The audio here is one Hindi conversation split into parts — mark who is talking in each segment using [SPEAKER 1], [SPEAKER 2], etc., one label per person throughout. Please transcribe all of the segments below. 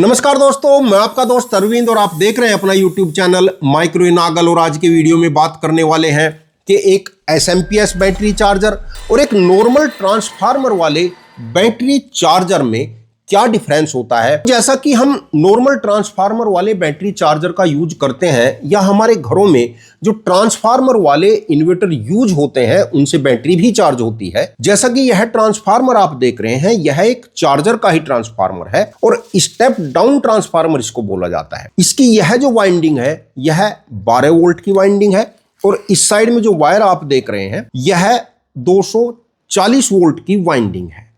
[SPEAKER 1] नमस्कार दोस्तों, मैं आपका दोस्त अरविंद और आप देख रहे हैं अपना YouTube चैनल माइक्रो इन नागल। और आज के वीडियो में बात करने वाले हैं कि एक एसएमपीएस बैटरी चार्जर और एक नॉर्मल ट्रांसफार्मर वाले बैटरी चार्जर में क्या डिफरेंस होता है। जैसा कि हम नॉर्मल ट्रांसफार्मर वाले बैटरी चार्जर का यूज करते हैं या हमारे घरों में जो ट्रांसफार्मर वाले इन्वर्टर यूज होते हैं उनसे बैटरी भी चार्ज होती है। जैसा कि यह ट्रांसफार्मर आप देख रहे हैं, यह एक चार्जर का ही ट्रांसफार्मर है और स्टेप डाउन ट्रांसफार्मर इसको बोला जाता है। इसकी यह जो वाइंडिंग है यह 12 वोल्ट की वाइंडिंग है और इस साइड में जो वायर आप देख रहे हैं यह 240 वोल्ट की वाइंडिंग है।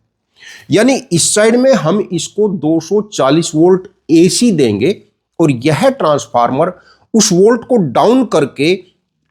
[SPEAKER 1] यानी इस साइड में हम इसको 240 वोल्ट एसी देंगे और यह ट्रांसफार्मर उस वोल्ट को डाउन करके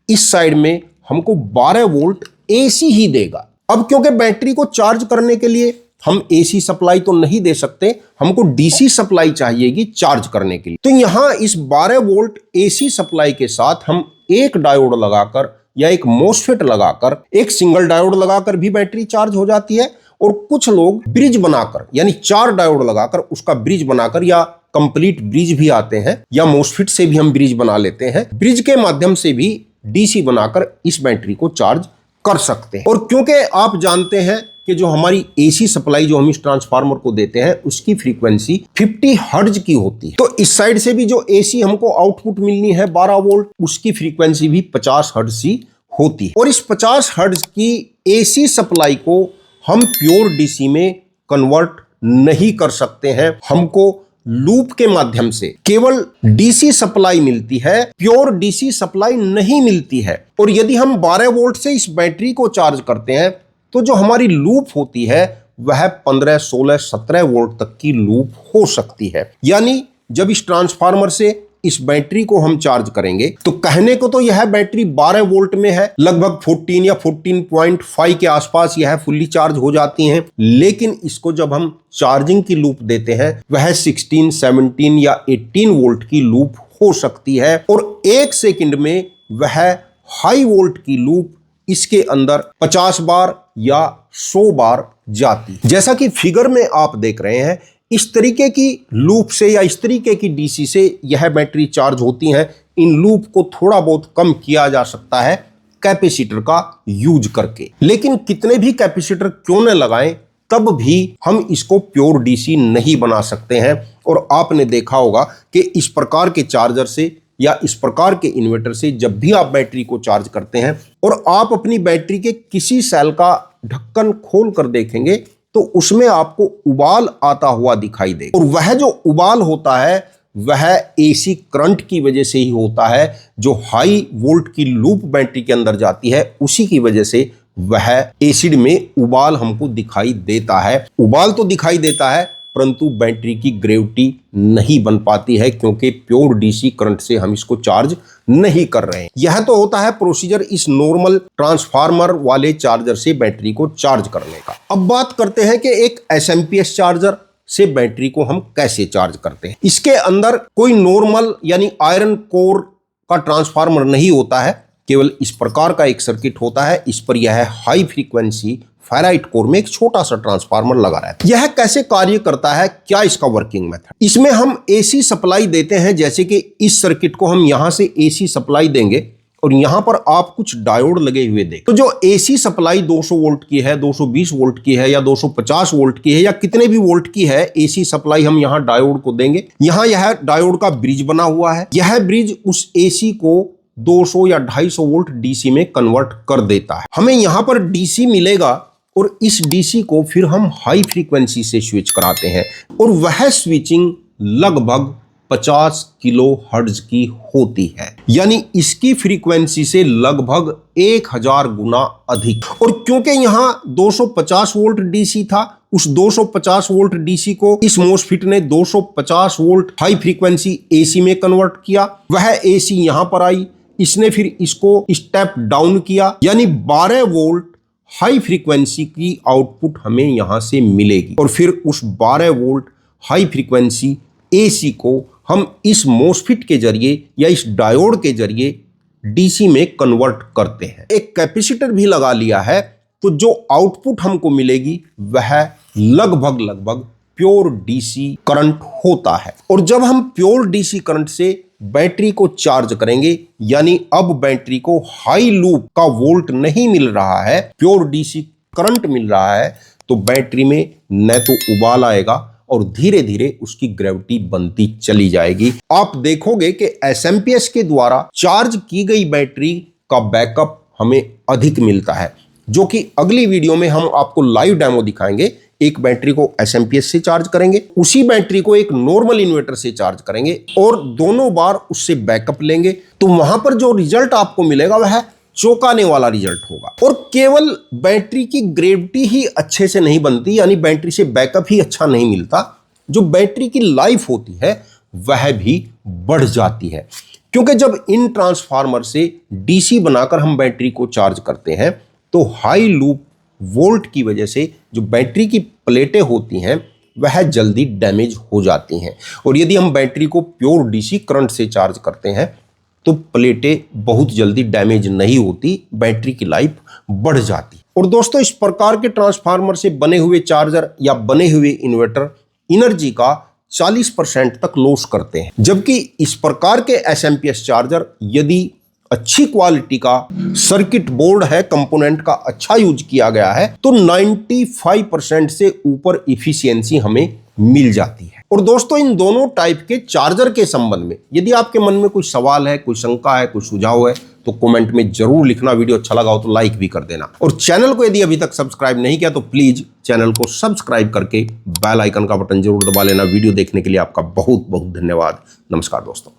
[SPEAKER 1] इस साइड में हमको 12 वोल्ट एसी ही देगा। अब क्योंकि बैटरी को चार्ज करने के लिए हम एसी सप्लाई तो नहीं दे सकते, हमको डीसी सप्लाई चाहिएगी चार्ज करने के लिए। तो यहां इस 12 वोल्ट एसी सप्लाई के साथ हम एक डायोड लगाकर या एक मोसफेट लगाकर, एक सिंगल डायोड लगाकर भी बैटरी चार्ज हो जाती है। और कुछ लोग ब्रिज बनाकर यानी 4 डायोड लगाकर उसका ब्रिज बनाकर, या कंप्लीट ब्रिज भी आते हैं या मोसफेट से भी हम ब्रिज बना लेते हैं, ब्रिज के माध्यम से भी डीसी बनाकर इस बैटरी को चार्ज कर सकते हैं। और क्योंकि आप जानते हैं कि जो हमारी एसी सप्लाई जो हम इस ट्रांसफार्मर को देते हैं उसकी फ्रीक्वेंसी 50 हर्ट्ज की होती है, तो इस साइड से भी जो एसी हमको आउटपुट मिलनी है 12 वोल्ट, उसकी फ्रीक्वेंसी भी 50 हर्ट्ज की होती है। और इस 50 हर्ट्ज की एसी सप्लाई को हम प्योर डीसी में कन्वर्ट नहीं कर सकते हैं। हमको लूप के माध्यम से केवल डीसी सप्लाई मिलती है, प्योर डीसी सप्लाई नहीं मिलती है। और यदि हम 12 वोल्ट से इस बैटरी को चार्ज करते हैं तो जो हमारी लूप होती है वह 15, 16, 17 वोल्ट तक की लूप हो सकती है। यानी जब इस ट्रांसफार्मर से इस बैटरी को हम चार्ज करेंगे तो कहने को तो यह बैटरी 12 वोल्ट में है, लगभग 14 या 14.5 के आसपास यह फुल्ली चार्ज हो जाती हैं। लेकिन इसको जब हम चार्जिंग की लूप देते हैं वह 16, 17 या 18 वोल्ट की लूप हो सकती है और 1 सेकंड में वह हाई वोल्ट की लूप इसके अंदर 50 बार या 100 बार जाती। जैसा कि फिगर में आप देख रहे हैं, इस तरीके की लूप से या इस तरीके की डीसी से यह बैटरी चार्ज होती हैं। इन लूप को थोड़ा बहुत कम किया जा सकता है कैपेसिटर का यूज करके, लेकिन कितने भी कैपेसिटर क्यों न लगाएं तब भी हम इसको प्योर डीसी नहीं बना सकते हैं। और आपने देखा होगा कि इस प्रकार के चार्जर से या इस प्रकार के इन्वर्टर से जब भी आप बैटरी को चार्ज करते हैं और आप अपनी बैटरी के किसी सेल का ढक्कन खोल कर देखेंगे तो उसमें आपको उबाल आता हुआ दिखाई देगा। और वह जो उबाल होता है वह एसी करंट की वजह से ही होता है। जो हाई वोल्ट की लूप बैटरी के अंदर जाती है उसी की वजह से वह एसिड में उबाल हमको दिखाई देता है। उबाल तो दिखाई देता है परंतु बैटरी की ग्रेविटी नहीं बन पाती है, क्योंकि प्योर डीसी करंट से हम इसको चार्ज नहीं कर रहे हैं। यह तो होता है प्रोसीजर इस नॉर्मल ट्रांसफार्मर वाले चार्जर से बैटरी को चार्ज करने का। अब बात करते हैं कि एक एसएमपीएस चार्जर से बैटरी को हम कैसे चार्ज करते हैं। इसके अंदर कोई नॉर्मल यानी आयरन कोर का ट्रांसफार्मर नहीं होता है, केवल इस प्रकार का एक सर्किट होता है। इस पर यह हाई फ्रीक्वेंसी फेराइट कोर में एक छोटा सा ट्रांसफार्मर लगा रहता है। यह कैसे कार्य करता है, क्या इसका वर्किंग मेथड। इसमें हम एसी सप्लाई देते हैं, जैसे कि इस सर्किट को हम यहां से एसी सप्लाई देंगे और यहां पर आप कुछ डायोड लगे हुए देखें। तो जो एसी सप्लाई 200 वोल्ट की है, 220 वोल्ट की है या 250 वोल्ट की है या कितने भी वोल्ट की है, एसी सप्लाई हम यहां डायोड को देंगे। यहां यह डायोड का ब्रिज बना हुआ है। यह ब्रिज उस एसी को 200 या 250 वोल्ट डीसी में कन्वर्ट कर देता है। हमें यहां पर डीसी मिलेगा और इस डीसी को फिर हम हाई फ्रीक्वेंसी से स्विच कराते हैं और वह स्विचिंग लगभग 50 किलो हर्ट्ज की होती है। यानी इसकी फ्रीक्वेंसी से लगभग 1000 गुना अधिक। और क्योंकि यहां 250 वोल्ट डीसी था, उस 250 वोल्ट डीसी को इस मोसफेट ने 250 वोल्ट हाई फ्रीक्वेंसी एसी में कन्वर्ट किया। वह एसी यहां पर आई, इसने फिर इसको स्टेप डाउन किया, यानी 12 वोल्ट हाई फ्रीक्वेंसी की आउटपुट हमें यहां से मिलेगी। और फिर उस 12 वोल्ट हाई फ्रीक्वेंसी एसी को हम इस मोसफेट के जरिए या इस डायोड के जरिए डीसी में कन्वर्ट करते हैं। एक कैपेसिटर भी लगा लिया है तो जो आउटपुट हमको मिलेगी वह लगभग प्योर डीसी करंट होता है। और जब हम प्योर डीसी करंट से बैटरी को चार्ज करेंगे, यानी अब बैटरी को हाई लूप का वोल्ट नहीं मिल रहा है, प्योर डीसी करंट मिल रहा है, तो बैटरी में न तो उबाल आएगा और धीरे धीरे उसकी ग्रेविटी बनती चली जाएगी। आप देखोगे कि एसएमपीएस के द्वारा चार्ज की गई बैटरी का बैकअप हमें अधिक मिलता है, जो कि अगली वीडियो में हम आपको लाइव डेमो दिखाएंगे। एक बैटरी को एसएमपीएस से चार्ज करेंगे, उसी बैटरी को एक नॉर्मल इन्वर्टर से चार्ज करेंगे और दोनों बार उससे बैकअप लेंगे, तो वहां पर जो रिजल्ट आपको मिलेगा वह चौंकाने वाला रिजल्ट होगा। और केवल बैटरी की ग्रेविटी ही अच्छे से नहीं बनती, यानी बैटरी से बैकअप ही अच्छा नहीं मिलता, जो बैटरी की लाइफ होती है वह भी बढ़ जाती है। क्योंकि जब इन ट्रांसफार्मर से डीसी बनाकर हम बैटरी को चार्ज करते हैं, तो हाई लूप वोल्ट की वजह से जो बैटरी की प्लेटें होती हैं वह जल्दी डैमेज हो जाती हैं। और यदि हम बैटरी को प्योर डीसी करंट से चार्ज करते हैं तो प्लेटें बहुत जल्दी डैमेज नहीं होती, बैटरी की लाइफ बढ़ जाती। और दोस्तों, इस प्रकार के ट्रांसफार्मर से बने हुए चार्जर या बने हुए इन्वर्टर एनर्जी का 40% तक लॉस करते हैं, जबकि इस प्रकार के एसएमपीएस चार्जर यदि अच्छी क्वालिटी का सर्किट बोर्ड है, कंपोनेंट का अच्छा यूज किया गया है, तो 95% से ऊपर इफिशियंसी हमें मिल जाती है। और दोस्तों, इन दोनों टाइप के चार्जर के संबंध में यदि आपके मन में कोई सवाल है, कोई शंका है, कोई सुझाव है, तो कमेंट में जरूर लिखना। वीडियो अच्छा लगा हो तो लाइक भी कर देना। और चैनल को यदि अभी तक सब्सक्राइब नहीं किया तो प्लीज चैनल को सब्सक्राइब करके बेल आइकन का बटन जरूर दबा लेना। वीडियो देखने के लिए आपका बहुत बहुत धन्यवाद। नमस्कार दोस्तों।